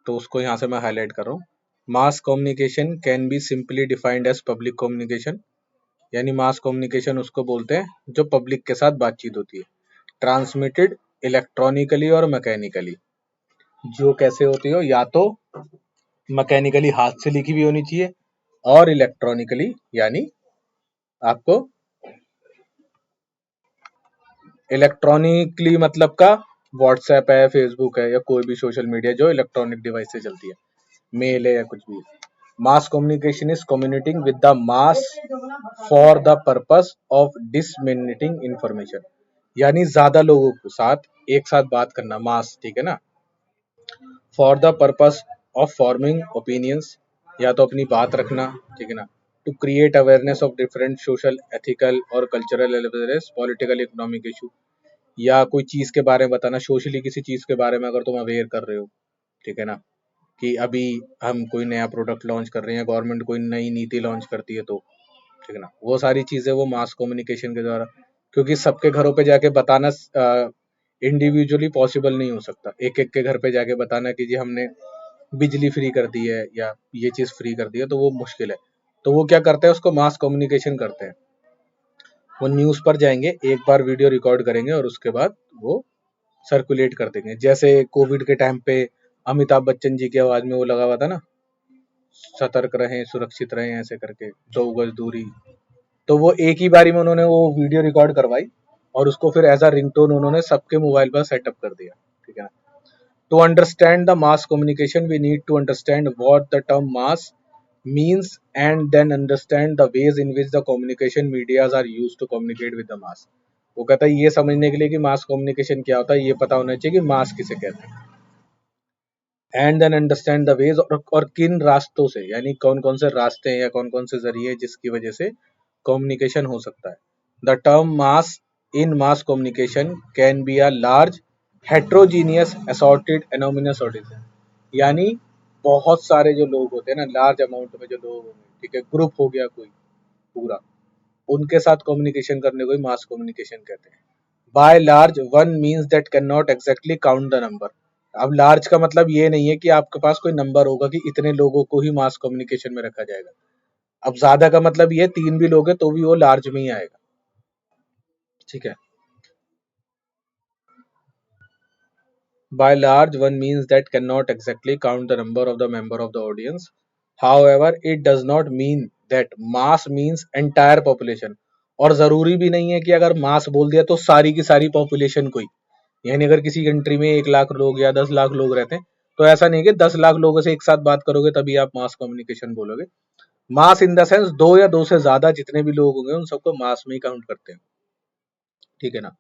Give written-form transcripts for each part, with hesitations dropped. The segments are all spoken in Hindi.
तो उसको यहाँ से मैं हाईलाइट कर रहा हूँ। Mass communication can be simply defined as public communication, यानी मास कम्युनिकेशन उसको बोलते हैं जो पब्लिक के साथ बातचीत होती है, ट्रांसमिटेड इलेक्ट्रॉनिकली और मैकेनिकली। जो कैसे होती हो, या तो मैकेनिकली हाथ से लिखी हुई होनी चाहिए और इलेक्ट्रॉनिकली यानी आपको इलेक्ट्रॉनिकली मतलब का व्हाट्सएप है, फेसबुक है या कोई भी सोशल मीडिया जो इलेक्ट्रॉनिक डिवाइस से चलती है, मेल है या कुछ भी। मास communication is communicating with the mass for the purpose of disseminating information, यानी ज्यादा लोगों के साथ एक साथ बात करना, मास, ठीक है ना, for the purpose of forming opinions, या तो अपनी बात रखना, ठीक है ना, to create awareness of different social, ethical और cultural as political economic issue, या कोई चीज के बारे में बताना, सोशली किसी चीज के बारे में अगर तुम अवेयर कर रहे हो, ठीक है ना, कि अभी हम कोई नया प्रोडक्ट लॉन्च कर रहे हैं, गवर्नमेंट कोई नई नीति लॉन्च करती है, तो ठीक है ना, वो सारी चीजें वो मास कम्युनिकेशन के द्वारा, क्योंकि सबके घरों पे जाके बताना इंडिविजुअली पॉसिबल नहीं हो सकता, एक एक के घर पे जाके बताना कि जी हमने बिजली फ्री कर दी है या ये चीज फ्री कर दी है, तो वो मुश्किल है। तो वो क्या करते हैं, उसको मास कम्युनिकेशन करते हैं, वो न्यूज पर जाएंगे, एक बार वीडियो रिकॉर्ड करेंगे और उसके बाद वो सर्कुलेट कर देंगे। जैसे कोविड के टाइम पे अमिताभ बच्चन जी की आवाज में वो लगा हुआ था ना, सतर्क रहें, सुरक्षित रहें, ऐसे करके 2 गज दूरी, तो वो एक ही बारी में उन्होंने वो वीडियो रिकॉर्ड करवाई और उसको फिर एज अ रिंगटोन उन्होंने सबके मोबाइल पर सेटअप कर दिया, ठीक है ना। To understand the mass communication we need to understand what the term mass means and then understand the ways in which the communication medias are used to communicate with the mass. वो कहता है ये समझने के लिए कि मास कम्युनिकेशन क्या होता है, ये पता होना चाहिए कि मास किसे कहते हैं, and then understand the ways, और किन रास्तों से, यानी कौन कौन से रास्ते हैं या कौन कौन से जरिए जिसकी वजह से कम्युनिकेशन हो सकता है। The term mass in mass communication can be a large heterogeneous assorted anonymous audience, यानी बहुत सारे जो लोग होते हैं ना, लार्ज अमाउंट में जो लोग होंगे, ठीक है, ग्रुप हो गया कोई पूरा, उनके साथ कम्युनिकेशन करने को ही मास कम्युनिकेशन कहते हैं। By large one means that can not exactly count the number. अब लार्ज का मतलब ये नहीं है कि आपके पास कोई नंबर होगा कि इतने लोगों को ही मास कम्युनिकेशन में रखा जाएगा। अब ज्यादा का मतलब ये 3 भी लोग हैं तो भी वो लार्ज में ही आएगा, ठीक है। By large, one means that cannot exactly count the number of the member of the audience. However, it does not mean that mass means entire population. और जरूरी भी नहीं है कि अगर मास बोल दिया तो सारी की सारी पॉपुलेशन को ही, यानी अगर किसी कंट्री में 1 लाख लोग या 10 लाख लोग रहते हैं तो ऐसा नहीं कि 10 लाख लोगों से एक साथ बात करोगे तभी आप मास कम्युनिकेशन बोलोगे। मास इन द सेंस 2 या 2 से ज्यादा जितने भी लोग होंगे उन सबको मास में ही काउंट करते हैं, ठीक है ना।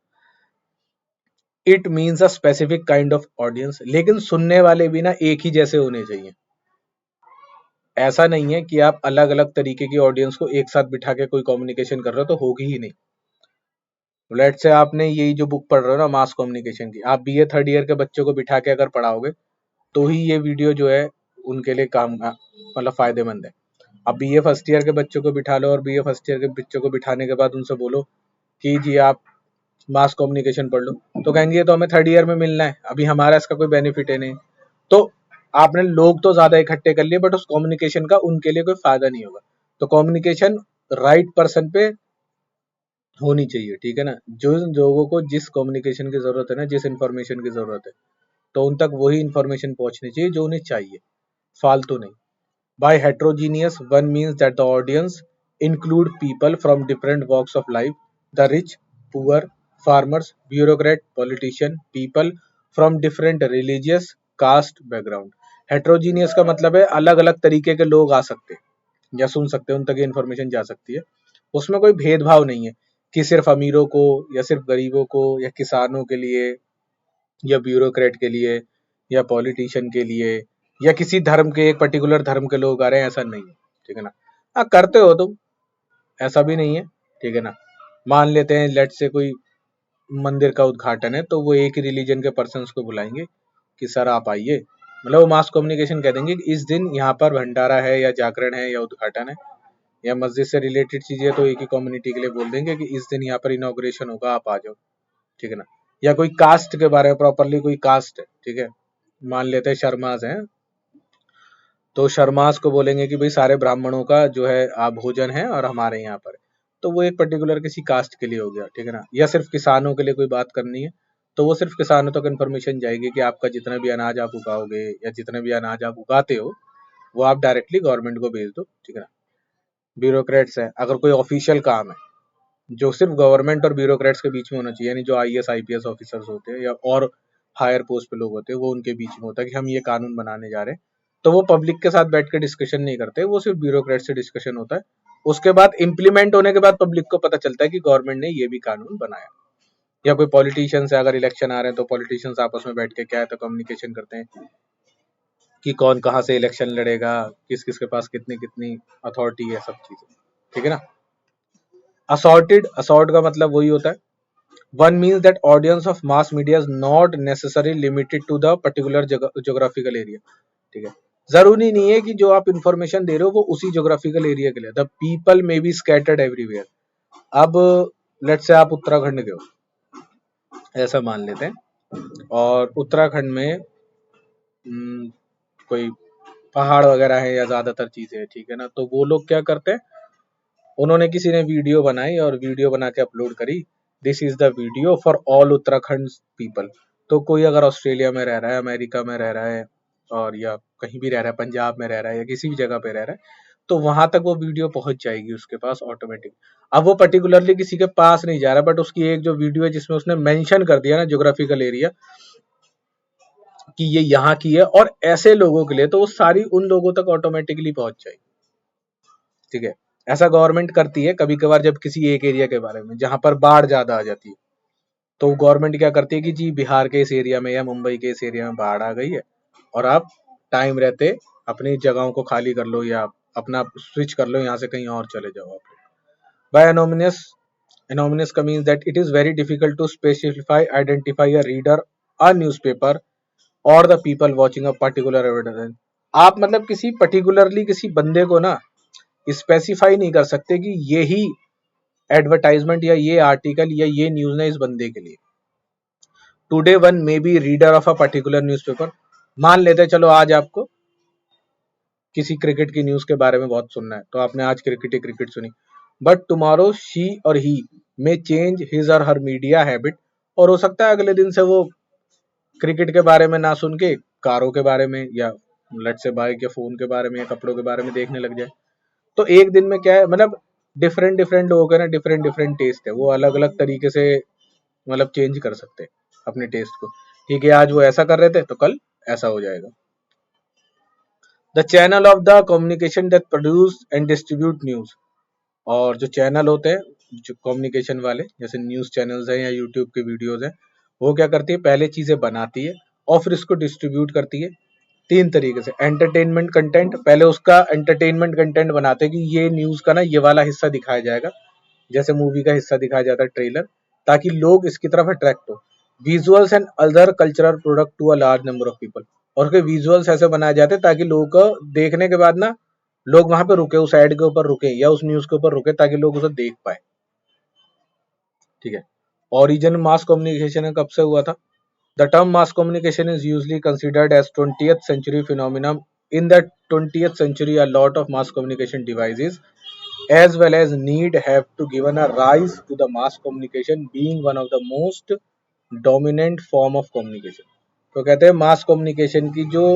It means a specific kind of audience, लेकिन सुनने वाले भी ना एक ही जैसे होने चाहिए। ऐसा नहीं है कि आप अलग अलग तरीके की ऑडियंस को एक साथ बिठा के कोई कम्युनिकेशन कर रहे हो तो होगी ही नहीं। लेट से आपने यही जो बुक पढ़ रहे हो ना मास कम्युनिकेशन की, आप बीए थर्ड ईयर के बच्चों को बिठा के अगर पढ़ाओगे तो ही ये वीडियो जो है उनके लिए काम मतलब फायदेमंद है। अब बीए फर्स्ट ईयर के बच्चों को बिठा लो और बीए फर्स्ट ईयर के बच्चों को बिठाने के बाद उनसे बोलो कि जी आप मास कम्युनिकेशन पढ़ लो, तो कहेंगे ये तो हमें थर्ड ईयर में मिलना है, अभी हमारा इसका कोई बेनिफिट है नहीं। तो आपने लोग तो ज्यादा इकट्ठे कर लिए बट उस कम्युनिकेशन का उनके लिए कोई फायदा नहीं होगा। तो कम्युनिकेशन राइट पर्सन पे होनी चाहिए, ठीक है ना। जो लोगों को जिस कम्युनिकेशन की जरूरत है ना, जिस इंफॉर्मेशन की जरूरत है, तो उन तक वही इंफॉर्मेशन पहुंचनी चाहिए जो उन्हें चाहिए, फालतू नहीं। By heterogeneous one means that the audience include people from different walks of life, the rich, poor, farmers, bureaucrat, politician, people from different religious, caste background. Heterogeneous का मतलब है अलग अलग तरीके के लोग आ सकते हैं या सुन सकते हैं, उन तक इन्फॉर्मेशन जा सकती है, उसमें कोई भेदभाव नहीं है कि सिर्फ अमीरों को या सिर्फ गरीबों को या किसानों के लिए या ब्यूरोक्रेट के लिए या पॉलिटिशियन के लिए या किसी धर्म के, एक पर्टिकुलर धर्म के लोग आ रहे हैं, ऐसा नहीं है, ठीक है ना। हाँ करते हो तुम, ऐसा भी नहीं है, ठीक है ना। मान लेते हैं लेट से कोई मंदिर का उद्घाटन है तो वो एक ही रिलीजन के पर्सन को बुलाएंगे कि सर आप आइए, मतलब वो मास कम्युनिकेशन कह देंगे कि इस दिन यहाँ पर भंडारा है या जागरण है या उद्घाटन है या मस्जिद से रिलेटेड चीजें, तो एक ही कम्युनिटी के लिए बोल देंगे कि इस दिन यहाँ पर इनॉग्रेशन होगा, आप आ जाओ, ठीक है ना। या कोई कास्ट के बारे में प्रॉपरली कोई कास्ट है, ठीक है, मान लेते हैं शर्माज हैं, तो शर्मास को बोलेंगे कि भाई सारे ब्राह्मणों का जो है भोजन है और हमारे यहाँ पर है। तो वो एक पर्टिकुलर किसी कास्ट के लिए हो गया, ठीक है ना। या सिर्फ किसानों के लिए कोई बात करनी है, तो वो सिर्फ किसानों तक इन्फॉर्मेशन जाएगी कि आपका जितना भी अनाज आप उगाओगे या जितना भी अनाज आप उगाते हो, वो आप डायरेक्टली गवर्नमेंट को भेज दो, ठीक है ना। ब्यूरोक्रेट्स है, अगर कोई ऑफिशियल काम है जो सिर्फ गवर्नमेंट और ब्यूरोक्रेट्स के बीच में होना चाहिए, यानी जो आईएएस आईपीएस ऑफिसर्स होते हैं या और हायर पोस्ट पे लोग होते हैं, वो उनके बीच में होता है कि हम ये कानून बनाने जा रहे हैं, तो वो पब्लिक के साथ बैठ के डिस्कशन नहीं करते, वो सिर्फ ब्यूरोक्रेट से डिस्कशन होता है। उसके बाद इम्प्लीमेंट होने के बाद पब्लिक को पता चलता है कि गवर्नमेंट ने ये भी कानून बनाया। या कोई पॉलिटिशियंस है, अगर इलेक्शन आ रहे हैं तो पॉलिटिशियंस आपस में बैठ के क्या है तो कम्युनिकेशन करते हैं कि कौन कहाँ से इलेक्शन लड़ेगा, किस किस के पास कितनी कितनी अथॉरिटी है, सब चीजें, ठीक है ना। असॉर्टेड, असॉर्ट का मतलब वही होता है, one means that audience of mass media is not necessarily limited to the particular geographical area, ठीक है। जरूरी नहीं है कि जो आप इंफॉर्मेशन दे रहे हो वो उसी जोग्राफिकल एरिया के लिए, the people may be scattered everywhere. अब लेट्स से आप उत्तराखंड के हो, ऐसा मान लेते हैं, और उत्तराखंड में कोई पहाड़ वगैरह है या ज्यादातर चीजें हैं, ठीक है ना। तो वो लोग क्या करते हैं, उन्होंने किसी ने वीडियो बनाई और वीडियो बना के अपलोड करी, this is the video for all Uttarakhand people. तो कोई अगर ऑस्ट्रेलिया में रह रहा है, अमेरिका में रह रहा है, और या कहीं भी रह रहा है, पंजाब में रह रहा है या किसी भी जगह पे रह रहा है, तो वहां तक वो वीडियो पहुंच जाएगी उसके पास ऑटोमेटिक। अब वो पर्टिकुलरली किसी के पास नहीं जा रहा, बट उसकी एक जो वीडियो है जिसमें उसने मेंशन कर दिया ना ज्योग्राफिकल एरिया कि ये यहाँ की है, और ऐसे लोगों के लिए तो वो सारी उन लोगों तक ऑटोमेटिकली पहुंच जाएगी, ठीक है। ऐसा गवर्नमेंट करती है कभी कभार, जब किसी एक एरिया के बारे में जहां पर बाढ़ ज्यादा आ जाती है, तो गवर्नमेंट क्या करती है कि जी बिहार के इस एरिया में या मुंबई के इस एरिया में बाढ़ आ गई है, और आप टाइम रहते अपनी जगहों को खाली कर लो या अपना स्विच कर लो, यहाँ से कहीं और चले जाओ आप। बाय एनोमिनस, एनोमिनस का means that it is very difficult to specify identify a reader, a newspaper और the people watching a particular advertisement. आप मतलब किसी पर्टिकुलरली किसी बंदे को ना स्पेसिफाई नहीं कर सकते कि यही एडवर्टाइजमेंट या ये आर्टिकल या ये न्यूज है इस बंदे के लिए। Today one may be reader of a particular newspaper, मान लेते हैं चलो आज आपको किसी क्रिकेट की न्यूज के बारे में बहुत सुनना है, तो आपने आज क्रिकेट ही क्रिकेट सुनी, बट टुमारो शी और ही मे चेंज हिज और हर मीडिया हैबिट, और हो सकता है अगले दिन से वो क्रिकेट के बारे में ना सुन के कारों के बारे में या लेट से बाइक या फोन के बारे में या कपड़ों के बारे में देखने लग जाए। तो एक दिन में क्या है, मतलब डिफरेंट डिफरेंट लोगों के ना डिफरेंट डिफरेंट टेस्ट है, वो अलग अलग तरीके से मतलब चेंज कर सकते हैं अपने टेस्ट को, ठीक है। आज वो ऐसा कर रहे थे तो कल ऐसा हो जाएगा। The channel of the communication that produce and distribute news, और जो चैनल होते हैं जो कम्युनिकेशन वाले, जैसे न्यूज चैनल्स हैं या यूट्यूब के वीडियोज हैं, वो क्या करती है, पहले चीजें बनाती है और फिर इसको डिस्ट्रीब्यूट करती है तीन तरीके से। एंटरटेनमेंट कंटेंट, पहले उसका एंटरटेनमेंट कंटेंट बनाते हैं कि ये न्यूज का ना ये वाला हिस्सा दिखाया जाएगा, जैसे मूवी का हिस्सा दिखाया जाता है ट्रेलर, ताकि लोग इसकी तरफ अट्रैक्ट हो। Visuals and other cultural product to a large number of people, और उसके विजुअल्स ऐसे बनाए जाते हैं ताकि लोगों को देखने के बाद ना लोग वहां पे रुके, उस एड के ऊपर रुके या उस न्यूज के ऊपर रुके, ताकि लोग उसे देख पाए, ठीक है। ओरिजिन मास कम्युनिकेशन कब से हुआ था? The term mass communication is usually considered as 20th century phenomenon. In the 20th century, a lot of mass communication devices as well as need have to given a rise to the mass communication being one of the most dominant form of communication. तो कहते हैं मास कम्युनिकेशन की जो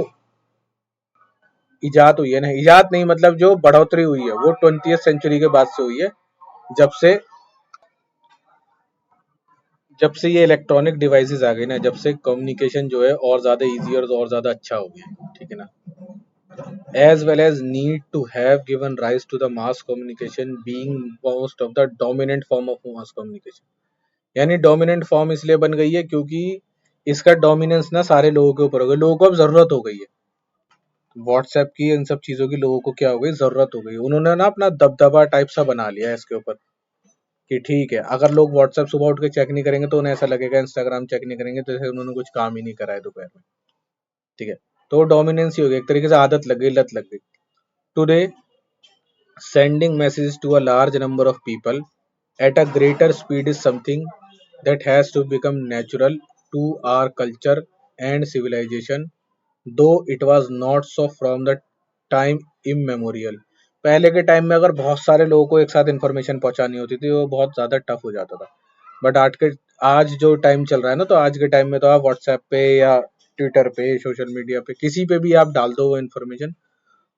इजाद हुई है ना, इजाद नहीं मतलब जो बढ़ोतरी हुई है वो 20th सेंचुरी के बाद से हुई है, जब से जब से ये इलेक्ट्रॉनिक डिवाइसेस आ गए ना, जब से कम्युनिकेशन जो है और ज्यादा इजी और ज्यादा अच्छा हो गया, ठीक है ना। as well as need to have given rise to the mass communication being most of the dominant form of mass communication। यानी डोमिनेंट फॉर्म इसलिए बन गई है क्योंकि इसका डोमिनेंस ना सारे लोगों के ऊपर हो गया, लोगों को अब जरूरत हो गई है व्हाट्सएप की, इन सब चीजों की लोगों को क्या हो गई, जरूरत हो गई। उन्होंने ना अपना दबदबा टाइप सा बना लिया है इसके ऊपर कि ठीक है अगर लोग व्हाट्सएप सुबह उठ के चेक नहीं करेंगे तो उन्हें ऐसा लगेगा, इंस्टाग्राम चेक नहीं करेंगे तो जैसे उन्होंने कुछ काम ही नहीं करा है दोपहर में, ठीक है। तो डोमिनेंस ही हो गई, एक तरीके से आदत लग गई, लत लग गई। Today sending messages to a large number of people at a greater speed is something that has to become natural to our culture and civilization, though it was not so from the time immemorial. पहले के टाइम में अगर बहुत सारे लोगों को एक साथ इन्फॉर्मेशन पहुंचानी होती थी वो बहुत ज़्यादा टफ हो जाता था। बट आज जो टाइम चल रहा है ना, तो आज के टाइम में तो आप व्हाट्सएप पे या ट्विटर पे, सोशल मीडिया पे, किसी पे भी आप डाल दो वो इन्फॉर्मेशन,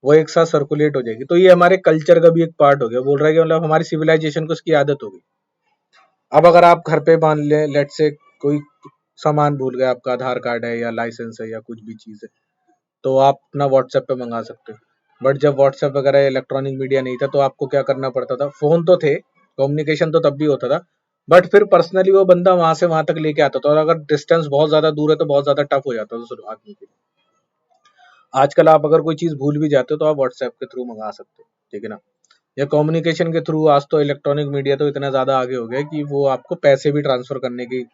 वो एक साथ सर्कुलेट हो जाएगी। तो ये हमारे कल्चर का भी एक पार्ट हो गया। बोल रहा है कि मतलब हमारी सिविलाइजेशन को इसकी आदत हो गई। अब अगर आप घर पे मान ले, लेट से कोई सामान भूल गए, आपका आधार कार्ड है या लाइसेंस है या कुछ भी चीज़ है, तो आप अपना व्हाट्सएप पे मंगा सकते हो। बट जब व्हाट्सएप वगैरह इलेक्ट्रॉनिक मीडिया नहीं था तो आपको क्या करना पड़ता था? फोन तो थे, कम्युनिकेशन तो तब भी होता था, बट फिर पर्सनली वो बंदा वहां से वहां तक लेके आता था, और अगर डिस्टेंस बहुत ज्यादा दूर है तो बहुत ज्यादा टफ हो जाता था उस आदमी के लिए। आजकल आप अगर कोई चीज भूल भी जाते हो तो आप व्हाट्सएप के थ्रू मंगा सकते हो, ठीक है ना। या कम्युनिकेशन के थ्रू आज तो इलेक्ट्रॉनिक मीडिया तो इतना ज्यादा आगे हो गया कि वो आपको पैसे भी ट्रांसफर करने की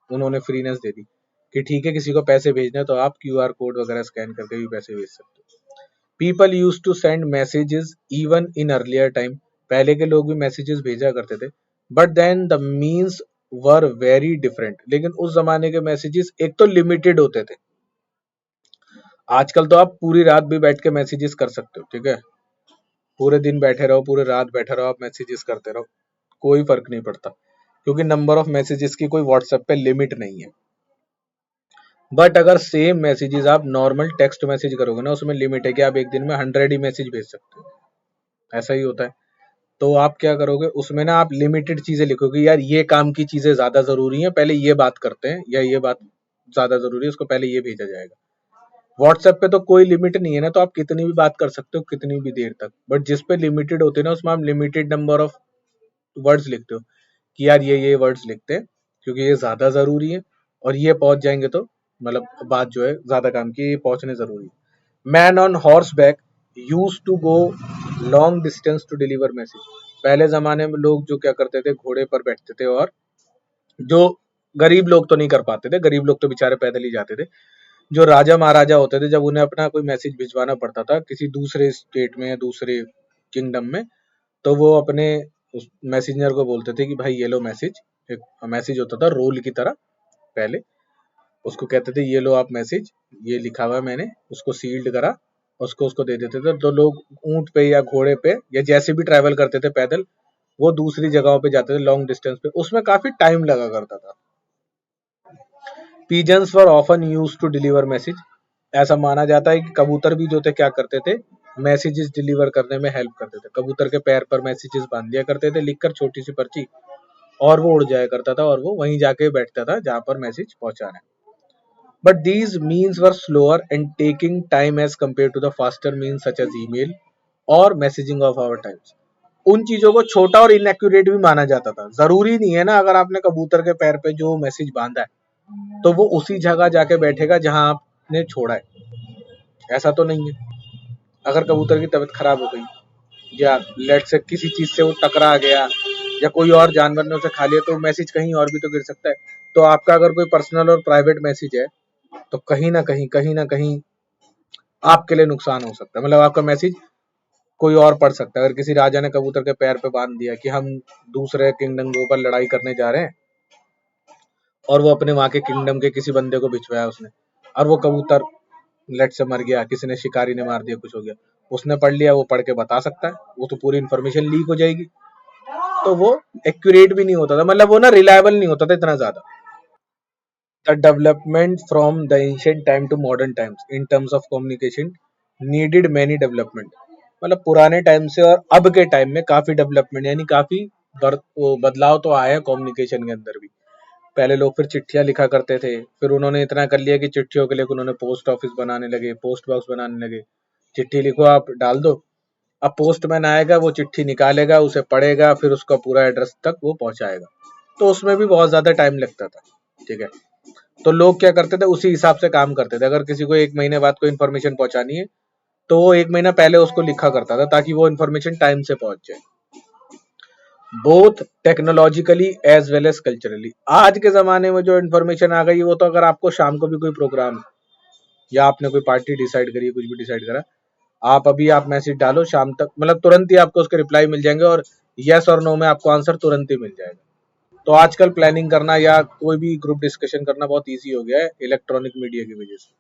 उन्होंने फ्रीनेस दे दी कि ठीक है, किसी को पैसे भेजने हैं तो आप क्यूआर कोड वगैरह स्कैन करके भी पैसे भेज सकते हो। People use to send messages even in earlier time. पहले के लोग भी मैसेजेस भेजा करते थे, but then the means were very different. लेकिन उस जमाने के मैसेजेस एक तो लिमिटेड होते थे। आजकल तो आप पूरी रात भी बैठ के मैसेजेस कर सकते हो, ठीक है। पूरे दिन बैठे रहो, पूरे रात बैठे रहो, आप मैसेजेस करते रहो, कोई फर्क नहीं पड़ता, क्योंकि नंबर ऑफ मैसेजेस की कोई व्हाट्सएप पे लिमिट नहीं है। बट अगर सेम मैसेजेस आप नॉर्मल टेक्स्ट मैसेज करोगे ना, उसमें लिमिट है कि आप एक दिन में 100 ही मैसेज भेज सकते हो, ऐसा ही होता है। तो आप क्या करोगे उसमें ना, आप लिमिटेड चीजें लिखोगे, यार ये काम की चीजें ज्यादा जरूरी हैं, पहले ये बात करते हैं, या ये बात ज्यादा जरूरी है, उसको पहले ये भेजा जाएगा। व्हाट्सएप पे तो कोई लिमिट नहीं है ना, तो आप कितनी भी बात कर सकते हो कितनी भी देर तक। बट जिस पे लिमिटेड होते हैं ना, उसमें आप लिमिटेड नंबर ऑफ वर्ड्स लिखते हो कि यार ये वर्ड्स लिखते हैं क्योंकि ये ज्यादा जरूरी है, और ये पहुंच जाएंगे तो मतलब बात जो है ज्यादा काम की, ये पहुंचने जरूरी है। Man on horseback use to go long distance to deliver message. पहले जमाने में लोग जो क्या करते थे, घोड़े पर बैठते थे, और जो गरीब लोग तो नहीं कर पाते थे, गरीब लोग तो बेचारे पैदल ही जाते थे। जो राजा महाराजा होते थे, जब उन्हें अपना कोई मैसेज भिजवाना पड़ता था किसी दूसरे स्टेट में या दूसरे किंगडम में, तो वो अपने उस मैसेंजर को बोलते थे कि भाई ये लो मैसेज। एक मैसेज होता था रोल की तरह पहले, उसको कहते थे ये लो आप मैसेज, ये लिखा हुआ है मैंने, उसको सील्ड करा, उसको उसको दे देते थे। तो लोग ऊंट पे या घोड़े पे या जैसे भी ट्रैवल करते थे पैदल, वो दूसरी जगहों पे जाते थे लॉन्ग डिस्टेंस पे, उसमें काफी टाइम लगा करता था। Pigeons were often use to deliver message. ऐसा माना जाता है कि कबूतर भी जो थे क्या करते थे, मैसेजेस डिलीवर करने में हेल्प करते थे। कबूतर के पैर पर मैसेजेस बांध दिया करते थे लिखकर, छोटी सी पर्ची, और वो उड़ जाया करता था और वो वहीं जाके बैठता था जहां पर मैसेज पहुंचा रहे हैं। But these means were slower and taking time as compare to the faster means such as email और मैसेजिंग ऑफ आवर टाइम्स। उन चीजों को छोटा और इनएक्यूरेट भी माना जाता था। जरूरी नहीं है ना, अगर आपने कबूतर के पैर पे जो मैसेज बांधा है तो वो उसी जगह जाके बैठेगा जहां आपने छोड़ा है, ऐसा तो नहीं है। अगर कबूतर की तबीयत खराब हो गई, या लेट से किसी चीज से वो टकरा गया, या कोई और जानवर ने उसे खा लिया, तो मैसेज कहीं और भी तो गिर सकता है। तो आपका अगर कोई पर्सनल और प्राइवेट मैसेज है, तो कहीं ना कहीं आपके लिए नुकसान हो सकता है। मतलब आपका मैसेज कोई और पढ़ सकता है। अगर किसी राजा ने कबूतर के पैर पे बांध दिया कि हम दूसरे किंगडम के ऊपर लड़ाई करने जा रहे हैं, और वो अपने वहां के किंगडम के किसी बंदे को भिजवाया उसने, और वो कबूतर लेट से मर गया, किसी ने शिकारी ने मार दिया, कुछ हो गया, उसने पढ़ लिया, वो पढ़ के बता सकता है, वो तो पूरी इन्फॉर्मेशन लीक हो जाएगी। तो वो एक्यूरेट भी नहीं होता था, मतलब वो ना रिलायबल नहीं होता था इतना ज्यादा। The development from the ancient time to modern times in terms of communication needed many development. मतलब पुराने टाइम से और अब के टाइम में काफी डेवलपमेंट, यानी काफी बदलाव तो आए हैं कम्युनिकेशन के अंदर भी। पहले लोग फिर चिट्ठियां लिखा करते थे, फिर उन्होंने इतना कर लिया कि चिट्ठियों के लिए उन्होंने पोस्ट ऑफिस बनाने लगे, पोस्ट बॉक्स बनाने लगे। चिट्ठी लिखो, आप डाल दो, अब पोस्टमैन आएगा, वो चिट्ठी निकालेगा, उसे पढ़ेगा, फिर उसका पूरा एड्रेस तक वो पहुंचाएगा। तो उसमें भी बहुत ज्यादा टाइम लगता था, ठीक है। तो लोग क्या करते थे, उसी हिसाब से काम करते थे। अगर किसी को एक महीने बाद कोई इन्फॉर्मेशन पहुंचानी है, तो वो एक महीना पहले उसको लिखा करता था ताकि वो इन्फॉर्मेशन टाइम से पहुंच जाए, both technologically as well as culturally. आज के जमाने में जो इन्फॉर्मेशन आ गई, वो तो अगर आपको शाम को भी कोई प्रोग्राम या आपने कोई पार्टी डिसाइड करी, कुछ भी डिसाइड करा, आप अभी आप मैसेज डालो, शाम तक मतलब तुरंत ही आपको उसके रिप्लाई मिल जाएंगे, और यस और नो में आपको आंसर तुरंत ही मिल जाएगा। तो आजकल प्लानिंग करना या कोई भी ग्रुप डिस्कशन करना बहुत इजी हो गया है इलेक्ट्रॉनिक मीडिया की वजह से।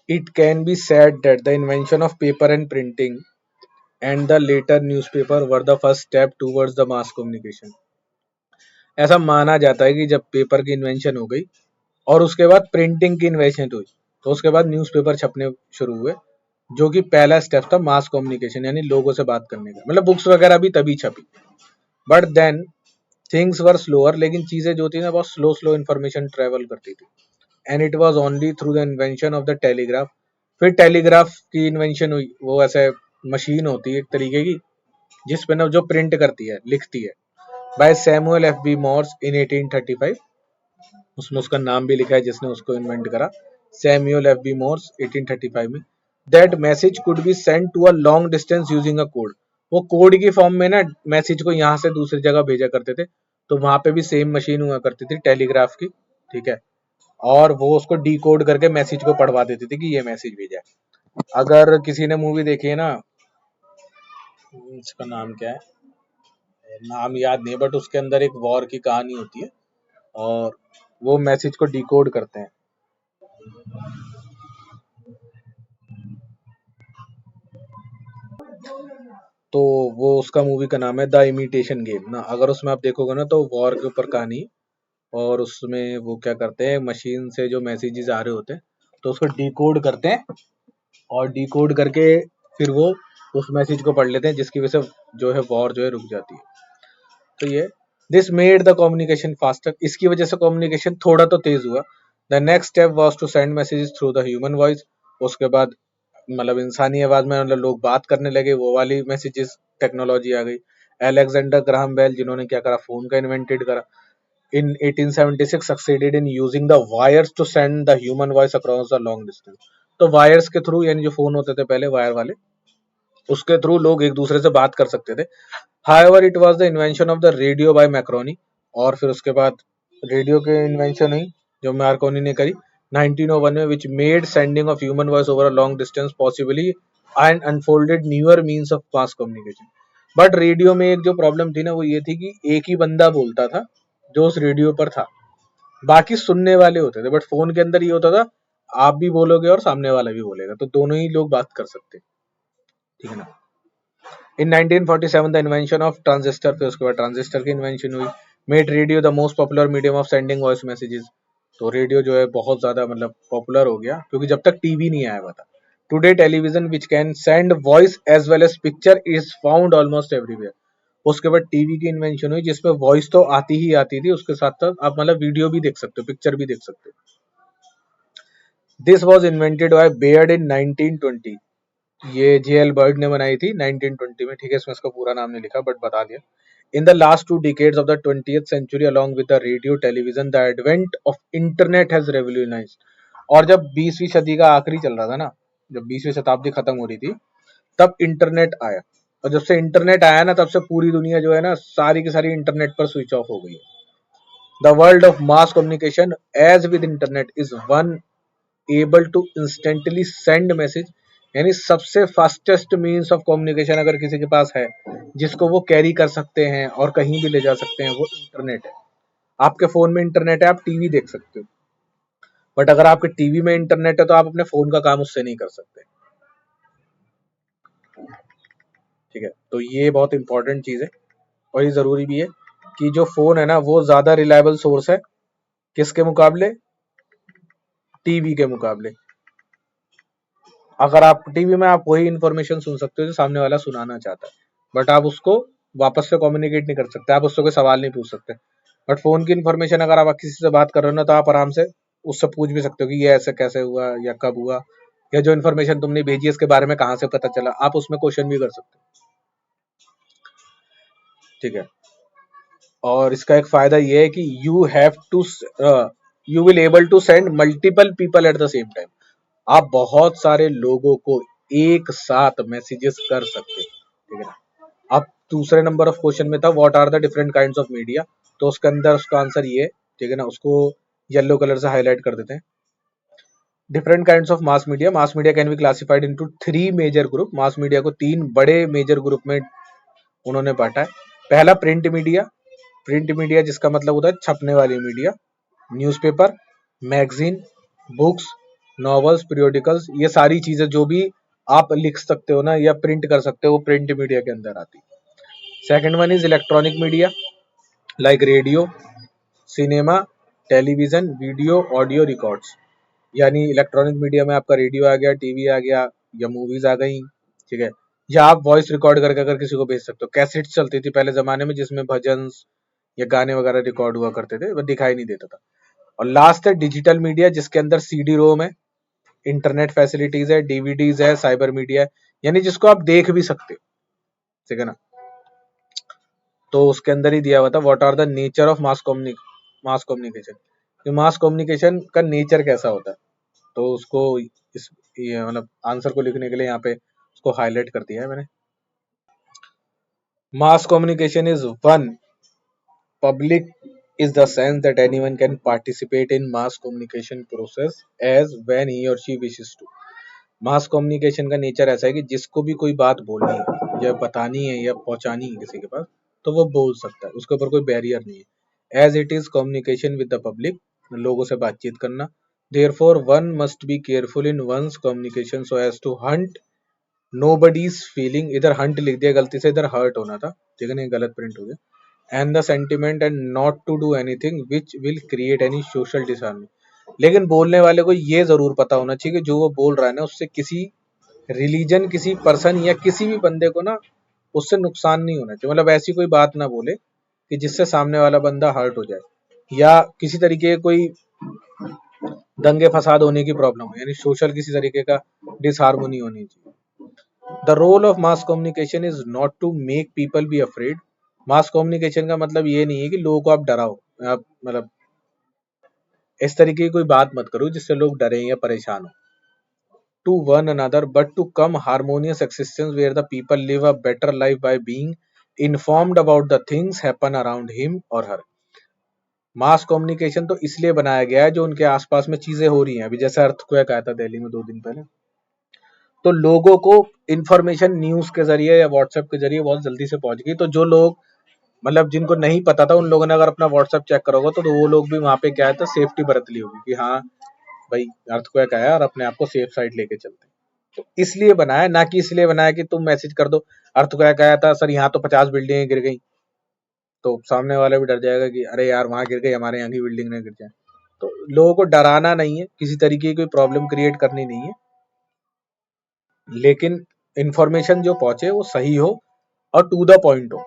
It can be said that the invention of paper and printing and the later newspaper were the first step towards the mass communication. ऐसा माना जाता है कि जब पेपर की इन्वेंशन हो गई और उसके बाद प्रिंटिंग की इन्वेंशन हुई, तो उसके बाद न्यूज़पेपर छपने शुरू हुए, जो कि पहला स्टेप था मास कम्युनिकेशन, यानी लोगों से बात करने का। मतलब बुक्स वगैरह भी तभी छपी। But then things were slower, लेकिन चीजें जो थी ना बहुत स्लो स्लो इन्फॉर्मेशन ट्रेवल करती थी। And it was only through the invention of the telegraph. फिर टेलीग्राफ की इन्वेंशन हुई। वो ऐसे मशीन होती है एक तरीके की, जिस पे ना जो प्रिंट करती है, लिखती है, by Samuel F B Morse in 1835। उसमें उसका नाम भी लिखा है जिसने उसको इन्वेंट करा, सैमुअल एफ बी मॉर्स 1835 में। That message could be send to a long distance using a code. वो कोड की फॉर्म में ना मैसेज को यहाँ से दूसरी जगह भेजा करते थे। तो वहां पे भी सेम मशीन हुआ करती थी टेलीग्राफ की, ठीक है। और वो उसको डी कोड करके मैसेज को पढ़वा देती थी कि ये मैसेज भेजा है। अगर किसी ने मूवी देखी है ना, इसका नाम क्या है, नाम याद नहीं, बट उसके अंदर एक वॉर की कहानी होती है और वो मैसेज को डिकोड करते हैं। तो वो उसका मूवी का नाम है द इमिटेशन गेम ना। अगर उसमें आप देखोगे ना तो वॉर के ऊपर कहानी, और उसमें वो क्या करते हैं, मशीन से जो मैसेजेस आ रहे होते हैं तो उसको डिकोड करते हैं, और डिकोड करके फिर वो उस मैसेज को पढ़ लेते हैं, जिसकी वजह से जो है वॉर जो है रुक जाती है। तो ये this made the communication faster. इसकी वजह से कम्युनिकेशन थोड़ा तो तेज हुआ। The next step was to send messages through the human voice. उसके बाद मतलब इंसानी आवाज में मतलब लोग बात करने लगे, वो वाली मैसेजेस टेक्नोलॉजी आ गई। अलेक्जेंडर ग्राहम बेल, जिन्होंने क्या करा, फोन का इन्वेंटेड करा। in 1876 succeeded in using the wires to send the human voice across the long distance। तो वायर्स के थ्रू, यानी जो फोन होते थे पहले वायर वाले, उसके थ्रू लोग एक दूसरे से बात कर सकते थे। However it was the invention of the radio by Marconi. और फिर उसके बाद रेडियो की इन्वेंशन हुई जो मार्कोनी ने करी 1901 में, which made sending of human voice over a long distance possibly and unfolded newer means of mass communication. But radio में एक जो प्रॉब्लम थी ना वो ये थी कि एक ही बंदा बोलता था जो उस रेडियो पर था, बाकी सुनने वाले होते थे। बट फोन के अंदर ये होता था, आप भी बोलोगे और सामने वाला भी बोलेगा, तो दोनों ही लोग बात कर सकते, ठीक है ना। इन 1947 द इन्वेंशन ऑफ ट्रांजिस्टर, फिर उसके बाद ट्रांजिस्टर की इन्वेंशन हुई। Made radio the most popular medium of sending voice messages. तो रेडियो जो है बहुत ज्यादा मतलब पॉपुलर हो गया, क्योंकि जब तक टीवी नहीं आया हुआ था। Today television which can send voice as well as picture is found almost everywhere. उसके बाद टीवी की इन्वेंशन हुई, जिसमें वॉइस तो आती ही आती थी, उसके साथ साथ आप मतलब वीडियो भी देख सकते हो, पिक्चर भी देख सकते हो। This was invented by Baird in 1920। ये जेएल बर्ड ने बनाई थी 1920 में, ठीक है। इसमें इसका पूरा नाम नहीं लिखा बट बता दिया। In the last 2 decades of the 20th century, along with the radio, television, the advent of internet has revolutionized। और जब 20वीं सदी का आखिरी चल रहा था ना, जब 20वीं शताब्दी खत्म हो रही थी, तब इंटरनेट आया। और जब से इंटरनेट आया ना, तब से पूरी दुनिया जो है ना, सारी की सारी इंटरनेट पर स्विच ऑफ हो गई है। The world of mass communication as with internet is one able to instantly send message, यानी सबसे फास्टेस्ट मीन्स ऑफ कम्युनिकेशन अगर किसी के पास है, जिसको वो कैरी कर सकते हैं और कहीं भी ले जा सकते हैं, वो इंटरनेट है। आपके फोन में इंटरनेट है, आप टीवी देख सकते हो, बट अगर आपके टीवी में इंटरनेट है तो आप अपने फोन का काम उससे नहीं कर सकते, ठीक है। तो ये बहुत इंपॉर्टेंट चीज है, और ये जरूरी भी है कि जो फोन है ना वो ज्यादा रिलायबल सोर्स है किसके मुकाबले, टीवी के मुकाबले। अगर आप टीवी में आप वही इंफॉर्मेशन सुन सकते हो जो सामने वाला सुनाना चाहता है, बट आप उसको वापस से कम्युनिकेट नहीं कर सकते, आप उससे कोई सवाल नहीं पूछ सकते। बट फोन की इंफॉर्मेशन अगर आप किसी से बात कर रहे हो ना, तो आप आराम से उससे पूछ भी सकते हो कि ये ऐसे कैसे हुआ या कब हुआ, या जो इन्फॉर्मेशन तुमने भेजी है इसके बारे में कहाँ से पता चला, आप उसमें क्वेश्चन भी कर सकते हो, ठीक है। और इसका एक फायदा ये है कि you will able to send multiple people at the same time. आप बहुत सारे लोगों को एक साथ मैसेजेस कर सकते हैं, ठीक है ना। अब दूसरे नंबर ऑफ क्वेश्चन में था what are the different kinds of media, तो उसके अंदर उसका आंसर ये है, ठीक है ना। उसको येलो कलर से हाईलाइट कर देते हैं। Different kinds of mass media. Mass media can be classified into 3 major group. Mass media को 3 बड़े मेजर ग्रुप में उन्होंने बांटा है। पहला प्रिंट मीडिया। प्रिंट मीडिया जिसका मतलब होता है छपने वाली media, newspaper, magazine, books, novels, periodicals, ये सारी चीजें जो भी आप लिख सकते हो ना या प्रिंट कर सकते हो वो प्रिंट मीडिया के अंदर आती है। Second one is electronic media like radio, cinema, television, video, audio records. यानी इलेक्ट्रॉनिक मीडिया में आपका रेडियो आ गया, टीवी आ गया या मूवीज आ गई, ठीक है। या आप वॉइस रिकॉर्ड करके अगर किसी को भेज सकते हो। कैसेट चलती थी पहले जमाने में जिसमें भजन या गाने वगैरह रिकॉर्ड हुआ करते थे, वो दिखाई नहीं देता था। और लास्ट है डिजिटल मीडिया जिसके अंदर सीडी रोम है, इंटरनेट फैसिलिटीज है, डीवीडीज है, साइबर मीडिया है, यानी जिसको आप देख भी सकते हो, ठीक है ना। तो उसके अंदर ही दिया हुआ था what are the nature of mass communication. Mass communication का नेचर कैसा होता है, तो उसको इस ये मतलब आंसर को लिखने के लिए यहाँ पे उसको हाईलाइट कर दिया है मैंने। मास communication is one public is the sense that anyone can participate in mass communication process as when he or she wishes to। Mass communication का नेचर ऐसा है कि जिसको भी कोई बात बोलनी है या बतानी है या पहुंचानी है किसी के पास, तो वो बोल सकता है, उसके ऊपर कोई बैरियर नहीं है। As it is communication with the public, लोगों से बातचीत करना। Therefore one must be careful in one's communication so as to hunt nobody's feeling. इधर हंट लिख दिया गलती से, इधर हर्ट होना था, ठीक है ना, गलत प्रिंट हो गया। And the sentiment and not to do anything which will create any social disharmony. लेकिन बोलने वाले को ये जरूर पता होना चाहिए कि जो वो बोल रहा है ना उससे किसी रिलीजन, किसी पर्सन या किसी भी बंदे को ना उससे नुकसान नहीं होना चाहिए। मतलब ऐसी कोई बात ना बोले कि जिससे सामने वाला बंदा हर्ट हो जाए या किसी तरीके कोई दंगे फसाद होने की प्रॉब्लम हो, यानी सोशल किसी तरीके का डिसहार्मोनी होनी चाहिए। The role of mass communication is not to make people be afraid. Mass communication का मतलब ये नहीं है कि लोगों को आप डराओ, आप मतलब इस तरीके की कोई बात मत करो जिससे लोग डरे या परेशान हो। To one another but to come harmonious existence where the people live a better life by being informed about the things happen around him और हर। मास कम्युनिकेशन तो इसलिए बनाया गया है जो उनके आसपास में चीजें हो रही हैं। अभी जैसे अर्थक्वेक आया था दिल्ली में 2 दिन पहले, तो लोगों को इंफॉर्मेशन न्यूज के जरिए या व्हाट्सएप के जरिए बहुत जल्दी से पहुंच गई। तो जो लोग मतलब जिनको नहीं पता था उन लोगों ने अगर अपना व्हाट्सएप चेक करा होगा तो वो लोग भी वहां पे क्या है तो सेफ्टी बरत ली होगी कि हाँ भाई अर्थक्वेक आया और अपने आप को सेफ साइड लेके चलते हैं। तो इसलिए बनाया, ना कि इसलिए बनाया कि तुम मैसेज कर दो अर्थक्वेक आया था सर यहाँ तो 50 बिल्डिंगें गिर गई, तो सामने वाला भी डर जाएगा कि अरे यार वहां गिर गई, हमारे यहाँ की बिल्डिंग ना गिर जाए। तो लोगों को डराना नहीं है, किसी तरीके की कोई प्रॉब्लम क्रिएट करनी नहीं है, लेकिन इंफॉर्मेशन जो पहुंचे वो सही हो और टू द पॉइंट हो।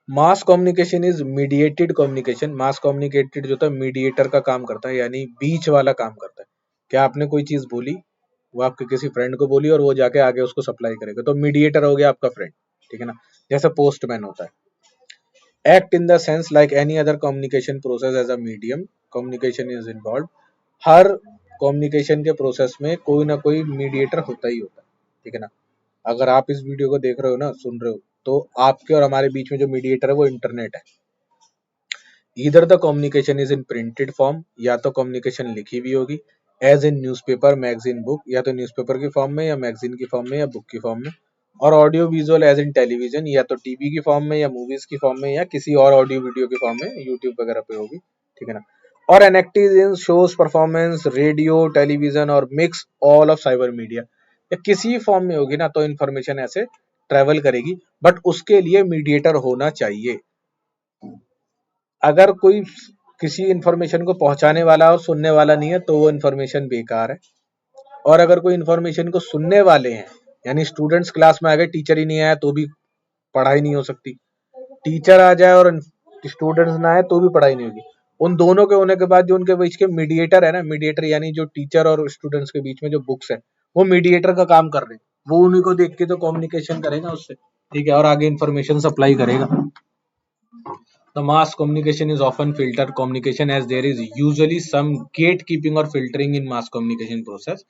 मास communication is mediated communication. Mass communicated जो होता है मीडिएटर का काम करता है, यानी बीच वाला काम करता है। क्या आपने कोई चीज बोली, वो आपके किसी फ्रेंड को बोली और वो जाके आगे उसको सप्लाई करेगा, तो मीडिएटर हो गया आपका फ्रेंड, ठीक है ना। जैसे पोस्टमैन होता है। Act in the sense like any other communication process as a medium communication is involve. हर कम्युनिकेशन के प्रोसेस में कोई ना कोई मीडिएटर होता ही होता है, ठीक है ना। अगर आप इस वीडियो को देख रहे हो ना, सुन रहे हो, तो आपके और हमारे बीच में जो मीडिएटर है वो इंटरनेट है। Either the communication is in printed form, या तो कम्युनिकेशन लिखी हुई होगी as in newspaper, magazine, book, या तो न्यूज़पेपर की फॉर्म में या मैगजीन की फॉर्म में या बुक की फॉर्म में। और audio visual as in television, या तो टीवी की फॉर्म में या मूवीज की फॉर्म में या किसी और ऑडियो वीडियो की फॉर्म में, यूट्यूब वगैरह पे होगी, ठीक है ना। और एनेक्टिव इन शोज, परफॉर्मेंस, रेडियो, टेलीविजन और mix all of cyber media, या किसी फॉर्म में होगी ना तो इन्फॉर्मेशन ऐसे ट्रेवल करेगी, बट उसके लिए मीडिएटर होना चाहिए। अगर कोई किसी इंफॉर्मेशन को पहुंचाने वाला और सुनने वाला नहीं है तो वो इंफॉर्मेशन बेकार है। और अगर कोई इंफॉर्मेशन को सुनने वाले हैं, यानी स्टूडेंट्स क्लास में आ गए, टीचर ही नहीं आया तो भी पढ़ाई नहीं हो सकती। टीचर आ जाए और स्टूडेंट्स ना आए तो भी पढ़ाई नहीं होगी। उन दोनों के होने के बाद जो उनके बीच के मीडिएटर है ना, मीडिएटर यानी जो टीचर और स्टूडेंट्स के बीच में जो बुक्स है वो मीडिएटर का काम कर रहे हैं। वो उन्हीं को देख के तो कम्युनिकेशन करेगा उससे, ठीक है, और आगे इंफॉर्मेशन सप्लाई करेगा। The mass communication is often filtered communication as there is usually some gatekeeping or filtering in mass communication process।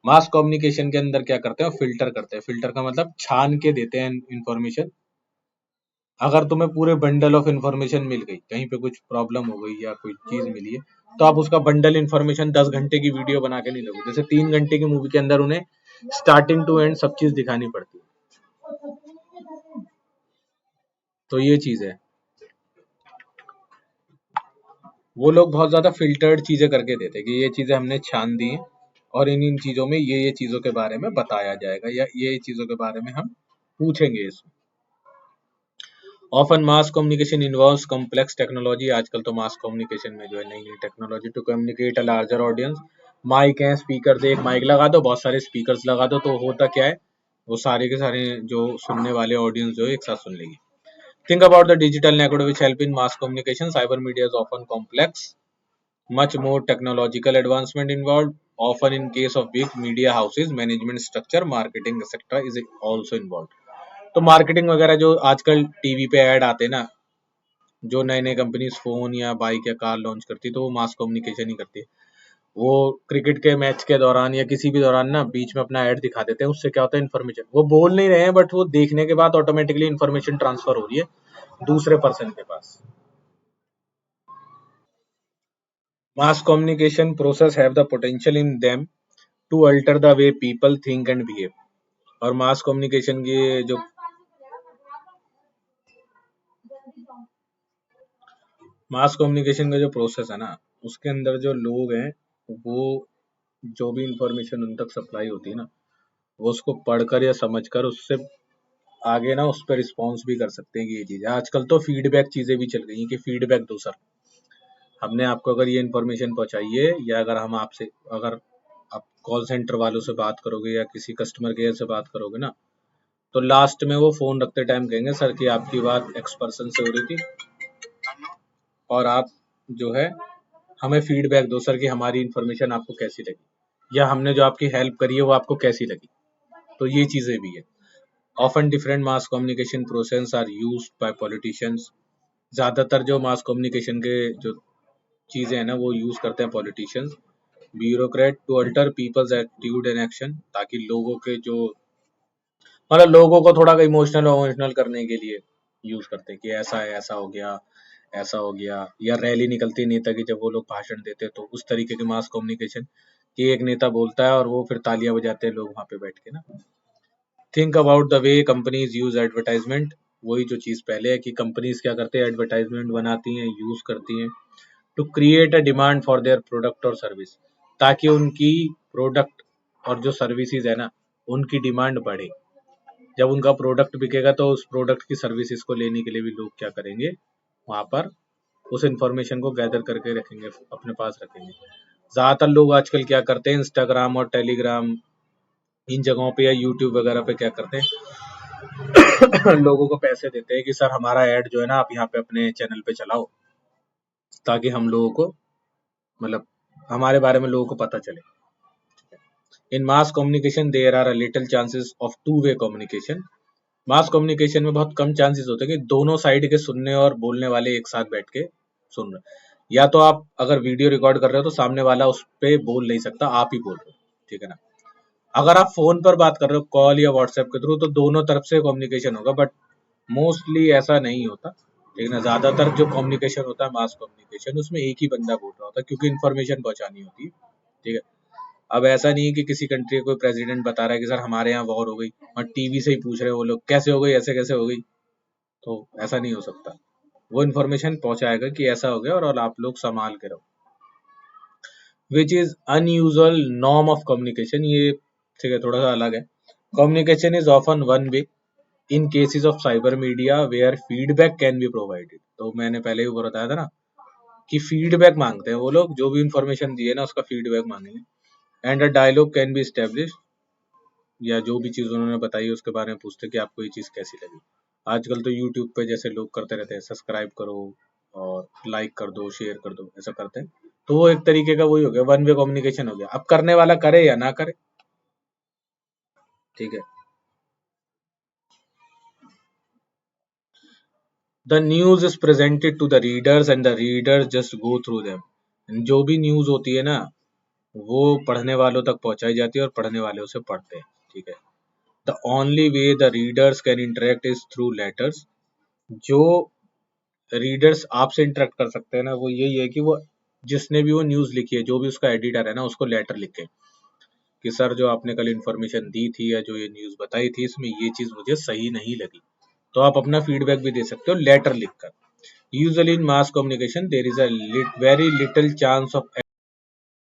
Mass communication के अंदर क्या करते हैं, फिल्टर करते हैं। फिल्टर का मतलब छान के देते हैं इंफॉर्मेशन। अगर तुम्हें पूरे बंडल ऑफ इंफॉर्मेशन मिल गई, कहीं पे कुछ प्रॉब्लम हो गई या कोई चीज मिली है, तो आप उसका बंडल इंफॉर्मेशन 10 घंटे की वीडियो बना के नहीं दोगे। जैसे 3 घंटे की मूवी के अंदर उन्हें स्टार्टिंग टू एंड सब चीज दिखानी पड़ती है। तो ये चीज है, वो लोग बहुत ज्यादा फिल्टर्ड चीजें करके देते हैं कि ये चीजें हमने छान दी हैं और इन इन चीजों में ये चीजों के बारे में बताया जाएगा या ये चीजों के बारे में हम पूछेंगे इसमें। Often mass communication involves complex technology. आजकल तो मास कम्युनिकेशन में जो है नई नई technology to communicate a larger audience. Mic है, स्पीकर से एक माइक लगा दो, बहुत सारे स्पीकर्स लगा दो, तो होता क्या है, वो सारे के सारे जो सुनने वाले ऑडियंस जो है एक साथ सुन लेगी। Think about the digital network which help in mass communication. Cyber media is often complex, much more technological advancement involved. Often in case of big media houses, management structure, marketing etc. is also involved. तो मार्केटिंग वगैरह जो आजकल टीवी पे ऐड आते हैं ना, जो नए नए कंपनीज फोन या बाइक या कार लॉन्च करती है, तो वो मास कम्युनिकेशन ही करती है। वो क्रिकेट के मैच के दौरान या किसी भी दौरान ना बीच में अपना ऐड दिखा देते हैं, उससे क्या होता है, इन्फॉर्मेशन वो बोल नहीं रहे हैं बट वो देखने के बाद ऑटोमेटिकली इन्फॉर्मेशन ट्रांसफर हो रही है दूसरे पर्सन के पास। Mass communication process have the potential in them to alter the way people think and behave। और मास कम्युनिकेशन की जो मास कम्युनिकेशन का जो प्रोसेस है ना, उसके अंदर जो लोग हैं, वो जो भी इंफॉर्मेशन उन तक सप्लाई होती है ना, वो उसको पढ़कर या समझकर उससे आगे ना उस पर रिस्पॉन्स भी कर सकते हैं कि ये चीज़ है। आजकल तो फीडबैक चीज़ें भी चल गई हैं कि फीडबैक दो सर, हमने आपको अगर ये इन्फॉर्मेशन पहुंचाई है, या अगर हम आपसे, अगर आप कॉल सेंटर वालों से बात करोगे या किसी कस्टमर केयर से बात करोगे ना, तो लास्ट में वो फोन रखते टाइम कहेंगे सर कि आपकी बात एक्स पर्सन से हो रही थी और आप जो है हमें फीडबैक दो सर कि हमारी इन्फॉर्मेशन आपको कैसी लगी, या हमने जो आपकी हेल्प करी है वो आपको कैसी लगी। तो ये चीज़ें भी है। Often different mass communication process are used by politicians. ज़्यादातर जो मास कम्युनिकेशन के जो चीज़ें हैं ना, वो यूज़ करते हैं politicians, bureaucrat to alter people's attitude and action, ताकि लोगों के जो, मतलब लोगों को थोड़ा इमोशनल इमोशनल करने के लिए यूज करते हैं कि ऐसा है, ऐसा हो गया, ऐसा हो गया। या रैली निकलती है नेता की, जब वो लोग भाषण देते हैं, तो उस तरीके के मास कम्युनिकेशन कि एक नेता बोलता है और वो फिर तालियां बजाते हैं लोग वहां पे बैठ के ना। Think about the way companies use advertisement. वही जो चीज पहले है कि कंपनीज क्या करते हैं, एडवर्टाइजमेंट बनाती हैं, यूज करती हैं to create a demand for their product और सर्विस, ताकि उनकी प्रोडक्ट और जो सर्विसेज है ना, उनकी डिमांड बढ़े। जब उनका प्रोडक्ट बिकेगा तो उस प्रोडक्ट की सर्विसेज को लेने के लिए भी लोग क्या करेंगे, वहां पर उस इंफॉर्मेशन को गैदर करके रखेंगे, अपने पास रखेंगे। ज्यादातर लोग आजकल क्या करते हैं, इंस्टाग्राम और टेलीग्राम इन जगहों पे या यूट्यूब वगैरह पे क्या करते हैं लोगों को पैसे देते हैं कि सर हमारा ऐड जो है ना, आप यहाँ पे अपने चैनल पे चलाओ, ताकि हम लोगों को, मतलब हमारे बारे में लोगों को पता चले। In mass communication there are little chances of two way communication. Mass communication में बहुत कम चांसेस होते हैं कि दोनों साइड के सुनने और बोलने वाले एक साथ बैठ के सुन रहे। या तो आप अगर वीडियो रिकॉर्ड कर रहे हो तो सामने वाला उस पे बोल नहीं सकता, आप ही बोल रहे हो, ठीक है ना। अगर आप फोन पर बात कर रहे हो कॉल या व्हाट्सएप के थ्रू, तो दोनों तरफ से कम्युनिकेशन होगा, बट मोस्टली ऐसा नहीं होता, ठीक है ना। ज्यादातर जो कम्युनिकेशन होता है मास कम्युनिकेशन, उसमें एक ही बंदा बोल रहा होता है, क्योंकि इन्फॉर्मेशन पहुंचानी होती है, ठीक है। अब ऐसा नहीं है कि किसी कंट्री का कोई प्रेसिडेंट बता रहा है कि सर हमारे यहाँ वॉर हो गई, और टीवी से ही पूछ रहे हैं वो लोग कैसे हो गई, ऐसे कैसे हो गई, तो ऐसा नहीं हो सकता। वो इन्फॉर्मेशन पहुंचाएगा कि ऐसा हो गया और आप लोग संभाल के रहो। Which is unusual norm of communication, ये ठीक है थोड़ा सा अलग है। Communication is often one way in cases of cyber media where feedback can be provided. तो मैंने पहले भी बताया था ना कि फीडबैक मांगते हैं वो लोग, जो भी इंफॉर्मेशन दिए ना उसका फीडबैक मांगेंगे। And a dialogue can be establish, या जो भी चीज उन्होंने बताई उसके बारे में पूछते कि आपको ये चीज कैसी लगी। आजकल तो यूट्यूब पे जैसे लोग करते रहते हैं, सब्सक्राइब करो और लाइक कर दो, शेयर कर दो, ऐसा करते हैं। तो वो एक तरीके का वही हो गया, वन वे कम्युनिकेशन हो गया। अब करने वाला करे या ना करे, ठीक है। The news is presented to the readers and the readers just go through them. जो भी न्यूज होती है ना, वो पढ़ने वालों तक पहुंचाई जाती है और पढ़ने वाले उसे पढ़ते हैं, ठीक है। The only way the readers can interact is through letters. जो रीडर्स आपसे इंटरेक्ट कर सकते हैं ना, वो यही है कि वो जिसने भी वो न्यूज लिखी है, जो भी उसका एडिटर है ना, उसको लेटर लिखे कि सर जो आपने कल इन्फॉर्मेशन दी थी या जो ये न्यूज बताई थी, इसमें ये चीज मुझे सही नहीं लगी, तो आप अपना फीडबैक भी दे सकते हो लेटर लिखकर. Usually in mass communication, there is a very little chance of